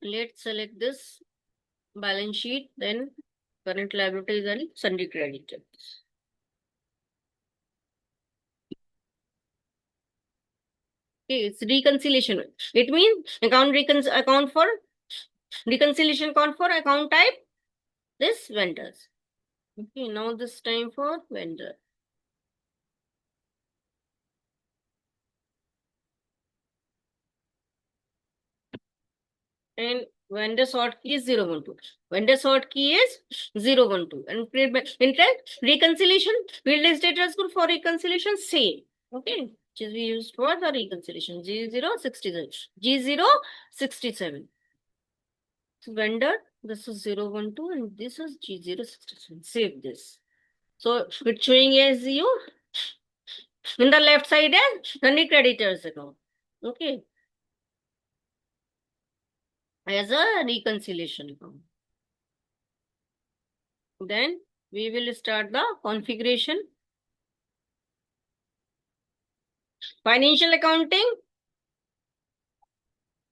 Let's select this balance sheet, then current liabilities and sundry creditors. Okay, it's reconciliation. It means account for reconciliation account for account type this vendors. Okay, now this time for vendor. And vendor sort key is 012. Vendor sort key is 012. And interest reconciliation field status group for reconciliation same. Okay, which is we used for the reconciliation G067. G067. So vendor, this is 012 and this is G067. Save this. So it's showing as you in the left side as sundry creditors account. Okay, as a reconciliation account. Then we will start the configuration. Financial accounting.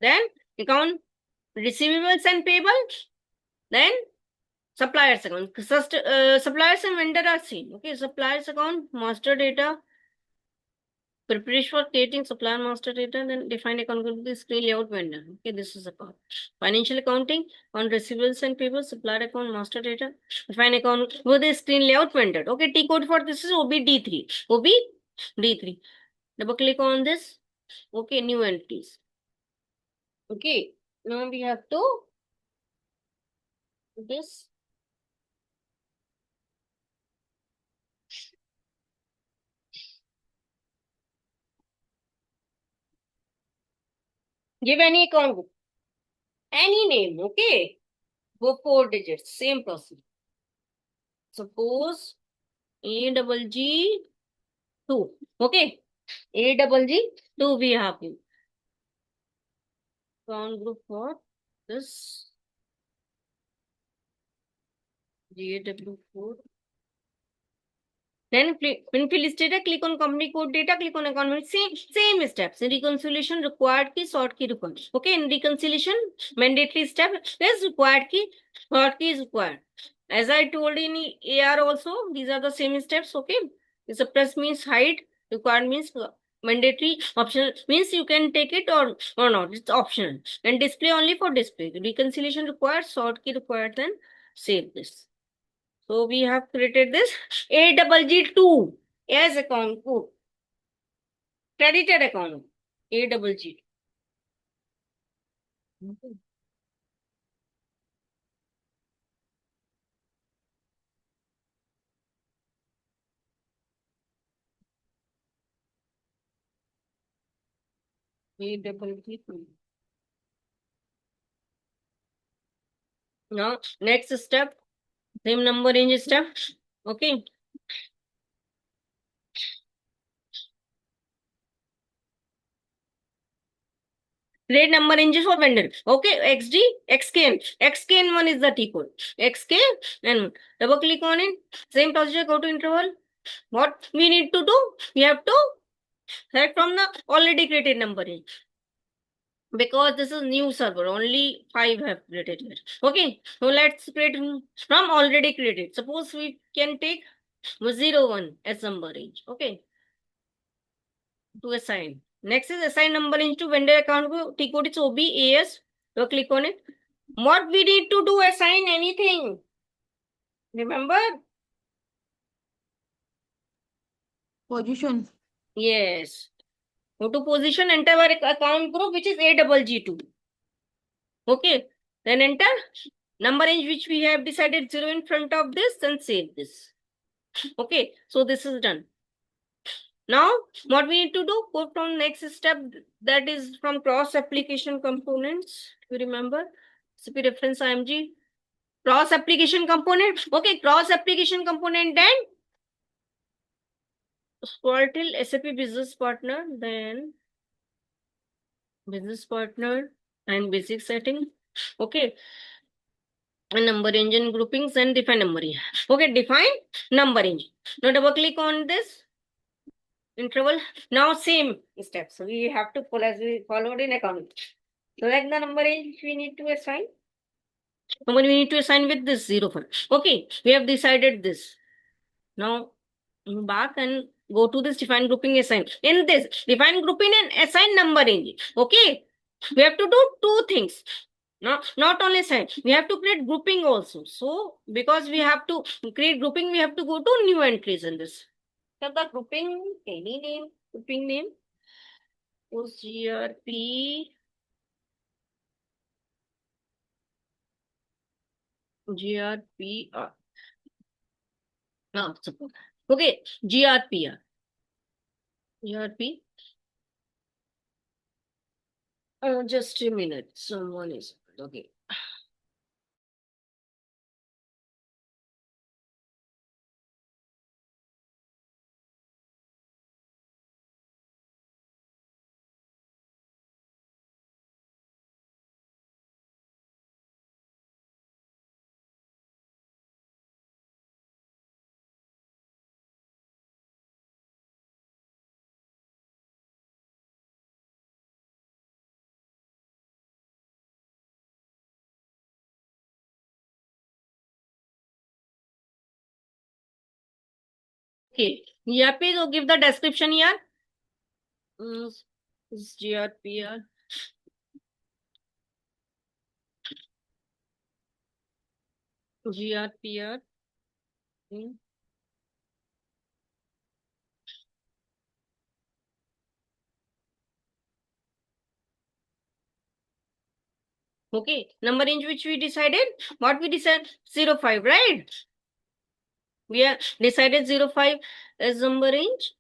Then account receivables and payables. Then suppliers account. Suppliers and vendor are seen. Okay, suppliers account, master data. Preparation for creating supplier master data, then define account group, the screen layout vendor. Okay, this is account. Financial accounting on receivables and payables, supplier account, master data. Define account with the screen layout vendor. Okay, T code for this is OBD3. OBD3. Double click on this. Okay, new entities. Okay, now we have to this. Give any account group. Any name, okay? Go 4 digits, same process. Suppose AGG2. Okay, AGG2 we have here. Account group for this GAW4. Then when fill data, click on company code data, click on account. Same steps. In reconciliation, required key, sort key required. Okay, in reconciliation, mandatory step is required key, sort key is required. As I told in AR also, these are the same steps. Okay, suppress means hide, required means mandatory, optional means you can take it or not. It's optional. And display only for display. Reconciliation required, sort key required, then save this. So we have created this AGG2 as account code. Credited account. AGG. AGG2. Now next step, same number range step. Okay. Create number ranges for vendor. Okay, XD, XKN1 is the T code. XKN1. Double click on it. Same procedure, go to interval. What we need to do? We have to select from the already created number range. Because this is new server, only 5 have created here. Okay, so let's create from already created. Suppose we can take 01 as number range. Okay, to assign. Next is assign number range to vendor account. T code is OBAS. So click on it. What we need to do, assign anything. Remember? Position. Yes. Go to position, enter our account group, which is AGG2. Okay, then enter number range which we have decided 0 in front of this, then save this. Okay, so this is done. Now what we need to do, go from next step, that is from cross application components. You remember CP reference IMG cross application component. Okay, cross application component, then Squirtle SAP business partner, then business partner and basic setting. Okay, and number engine groupings and define number range. Okay, define number range. Now double click on this interval. Now same steps we have to follow as we followed in account. Select the number range which we need to assign. Number we need to assign with this 0 1. Okay, we have decided this. Now back and go to this define grouping assign. In this define grouping and assign number range. Okay, we have to do two things. Not only assign, we have to create grouping also. So because we have to create grouping, we have to go to new entries in this. So the grouping, any name, grouping name was grp grpr. Now suppose okay, grpr grp. Just a minute, someone is okay. Okay, grp, so give the description here. This grpr. grpr. Hmm. Okay, number range which we decided, what we decided 0 5, right? We have decided 0 5 as number range.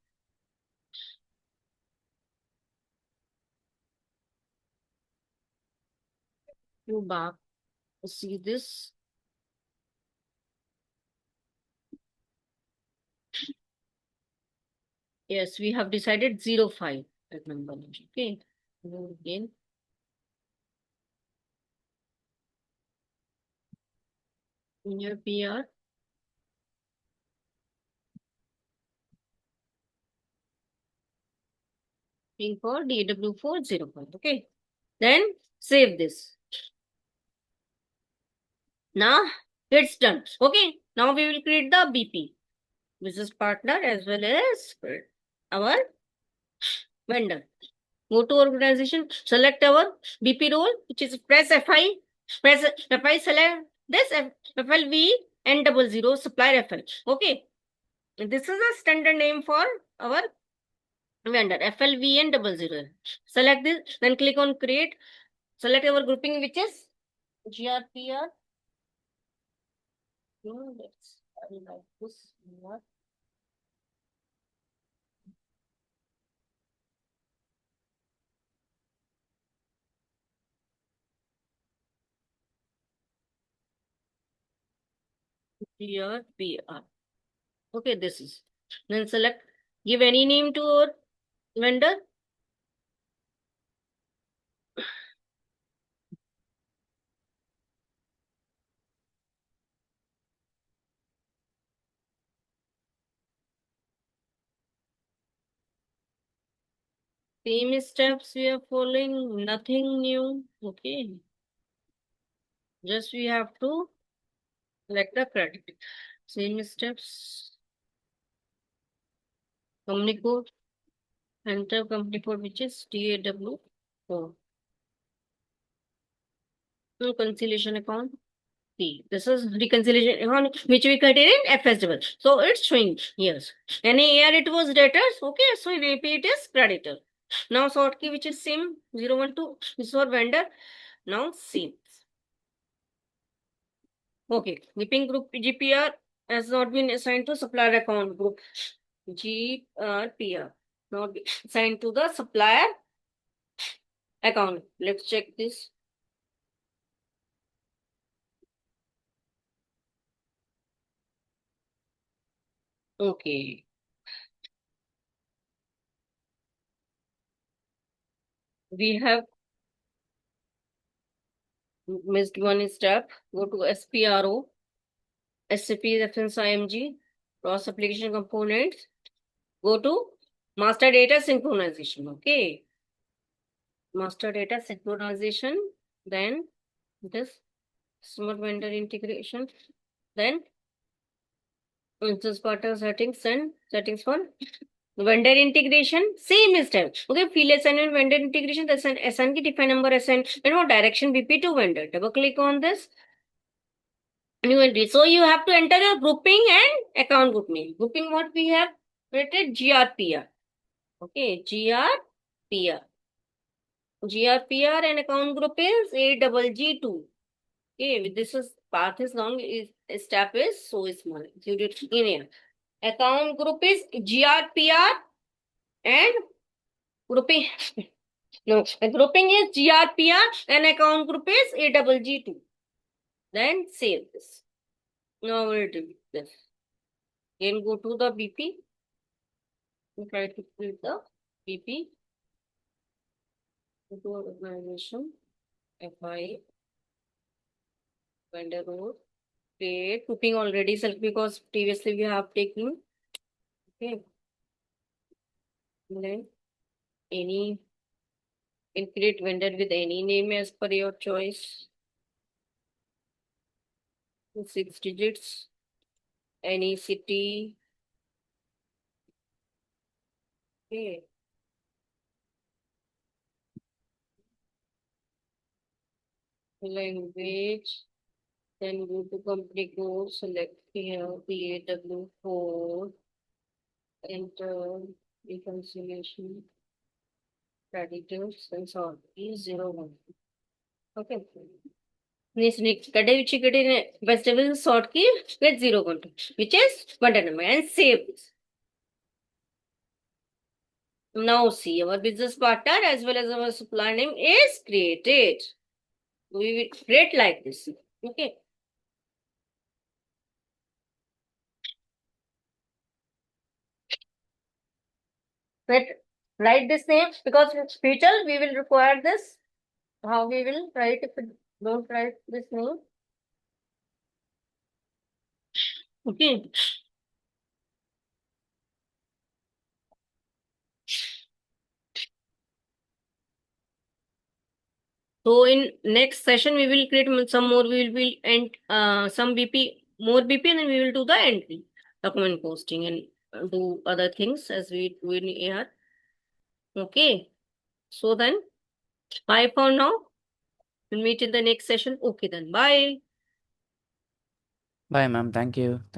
You back see this. Yes, we have decided 0 5 as number range. Okay, go again. In your PR, being for DW405. Okay, then save this. Now it's done. Okay, now we will create the BP, business partner, as well as our vendor. Go to organization, select our BP role, which is press FI, press FI, select this FLV N00 supplier FL. Okay, this is a standard name for our vendor FLVN00. Select this, then click on create. Select our grouping, which is GRPR. Let's like this. GRPR. Okay, this is. Then select, give any name to our vendor. Same steps we are following, nothing new. Okay. Just we have to select the credit. Same steps. Company code. Enter company code, which is DAW4. Reconciliation account. This is reconciliation account which we created in FSW. So it's showing yes. Any year it was debtors. Okay, so repeat is creditor. Now sort key which is same 012 is for vendor. Now same. Okay, grouping group GPR has not been assigned to supplier account group. GPR not assigned to the supplier account. Let's check this. Okay. We have missed one step. Go to SPRO, SCP reference IMG, cross application components. Go to master data synchronization. Okay. master data synchronization, then this smart vendor integration, then instance partner settings and settings for vendor integration. Same step. Okay, field assignment, vendor integration, the SN की define number SN and what direction BP to vendor. Double click on this. New entry. So you have to enter your grouping and account group name. Grouping what we have created GRPR. Okay, GRPR. GRPR and account group is AGG2. Okay, this is path is long, is step is so small. You did in here. Account group is GRPR and grouping. No, grouping is GRPR and account group is AGG2. Then save this. Now we'll do this. Then go to the BP. We try to create the BP. Go to organization. FI. Vendor road. Create. Grouping already select because previously we have taken. Okay. And then any create vendor with any name as per your choice. 6 digits. Any city. Okay. Language. Then go to company code. Select here PAW4. Enter reconciliation. Creditors and sort is 01. Okay. Next, vegetable sort key with 0 which is vendor number and save this. Now see our business partner as well as our supplier name is created. We will create like this. Okay. Write this name because in future we will require this. How we will write if we don't write this name. Okay. So in next session we will create some more. We will be and some BP more BP and then we will do the entry, document posting and do other things as we do in AR. Okay. So then bye for now. We'll meet in the next session. Okay then. Bye. Bye, ma'am. Thank you.